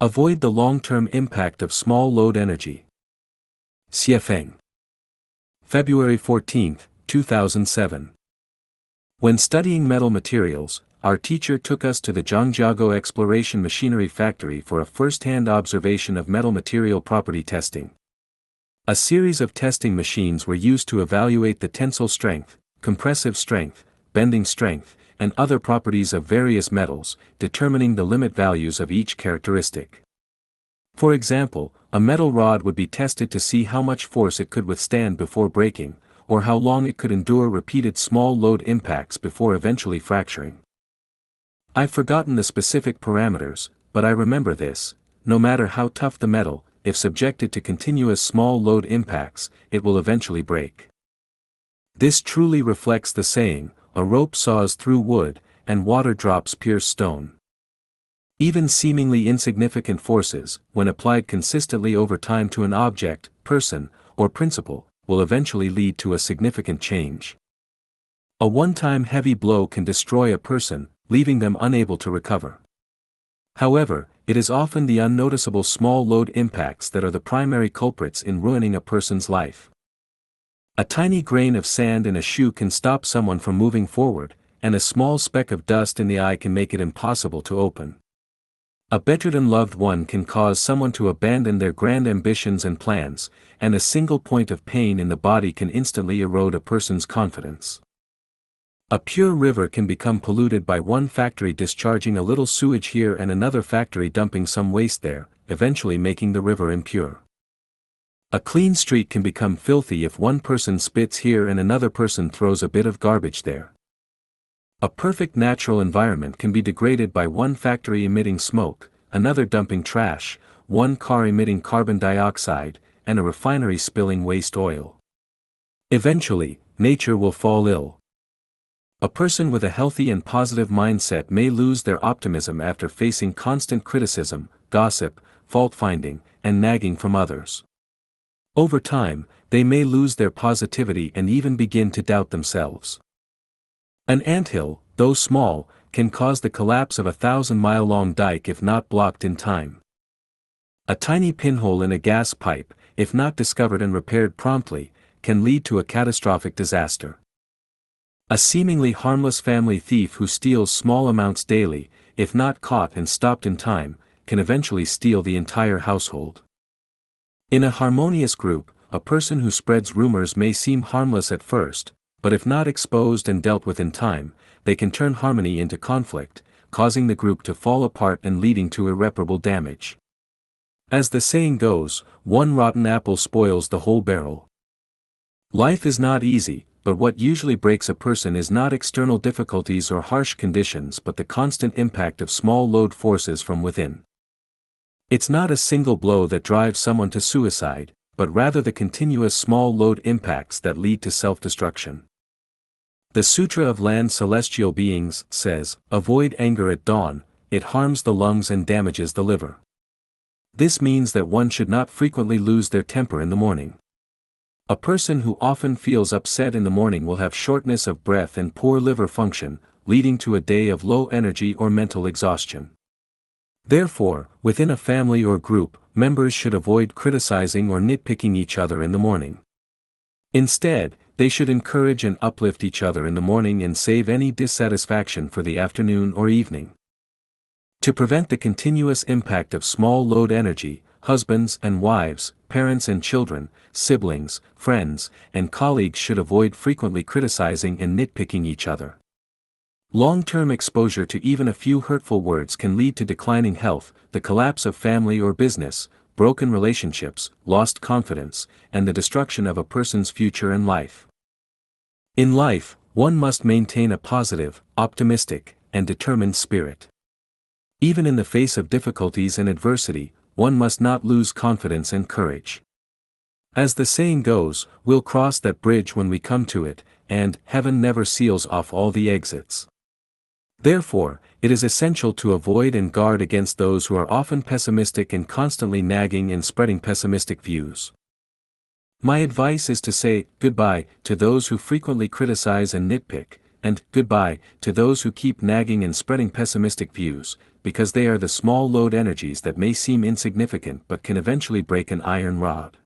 Avoid the long-term impact of small load energy. Xiefeng. February 14, 2007. When studying metal materials, our teacher took us to the Zhangjiago Exploration Machinery Factory for a first-hand observation of metal material property testing. A series of testing machines were used to evaluate the tensile strength, compressive strength, bending strength, and other properties of various metals, determining the limit values of each characteristic. For example, a metal rod would be tested to see how much force it could withstand before breaking, or how long it could endure repeated small load impacts before eventually fracturing. I've forgotten the specific parameters, but I remember this: no matter how tough the metal, if subjected to continuous small load impacts, it will eventually break. This truly reflects the saying, "A rope saws through wood, and water drops pierce stone." Even seemingly insignificant forces, when applied consistently over time to an object, person, or principle, will eventually lead to a significant change. A one-time heavy blow can destroy a person, leaving them unable to recover. However, it is often the unnoticeable small load impacts that are the primary culprits in ruining a person's life. A tiny grain of sand in a shoe can stop someone from moving forward, and a small speck of dust in the eye can make it impossible to open. A bedridden loved one can cause someone to abandon their grand ambitions and plans, and a single point of pain in the body can instantly erode a person's confidence. A pure river can become polluted by one factory discharging a little sewage here and another factory dumping some waste there, eventually making the river impure. A clean street can become filthy if one person spits here and another person throws a bit of garbage there. A perfect natural environment can be degraded by one factory emitting smoke, another dumping trash, one car emitting carbon dioxide, and a refinery spilling waste oil. Eventually, nature will fall ill. A person with a healthy and positive mindset may lose their optimism after facing constant criticism, gossip, fault-finding, and nagging from others. Over time, they may lose their positivity and even begin to doubt themselves. An anthill, though small, can cause the collapse of a 1,000-mile-long dike if not blocked in time. A tiny pinhole in a gas pipe, if not discovered and repaired promptly, can lead to a catastrophic disaster. A seemingly harmless family thief who steals small amounts daily, if not caught and stopped in time, can eventually steal the entire household. In a harmonious group, a person who spreads rumors may seem harmless at first, but if not exposed and dealt with in time, they can turn harmony into conflict, causing the group to fall apart and leading to irreparable damage. As the saying goes, one rotten apple spoils the whole barrel. Life is not easy, but what usually breaks a person is not external difficulties or harsh conditions but the constant impact of small load forces from within. It's not a single blow that drives someone to suicide, but rather the continuous small load impacts that lead to self-destruction. The Sutra of Land Celestial Beings says, "Avoid anger at dawn, it harms the lungs and damages the liver." This means that one should not frequently lose their temper in the morning. A person who often feels upset in the morning will have shortness of breath and poor liver function, leading to a day of low energy or mental exhaustion. Therefore, within a family or group, members should avoid criticizing or nitpicking each other in the morning. Instead, they should encourage and uplift each other in the morning and save any dissatisfaction for the afternoon or evening. To prevent the continuous impact of small load energy, husbands and wives, parents and children, siblings, friends, and colleagues should avoid frequently criticizing and nitpicking each other. Long-term exposure to even a few hurtful words can lead to declining health, the collapse of family or business, broken relationships, lost confidence, and the destruction of a person's future and life. In life, one must maintain a positive, optimistic, and determined spirit. Even in the face of difficulties and adversity, one must not lose confidence and courage. As the saying goes, we'll cross that bridge when we come to it, and heaven never seals off all the exits. Therefore, it is essential to avoid and guard against those who are often pessimistic and constantly nagging and spreading pessimistic views. My advice is to say goodbye to those who frequently criticize and nitpick, and goodbye to those who keep nagging and spreading pessimistic views, because they are the small load energies that may seem insignificant but can eventually break an iron rod.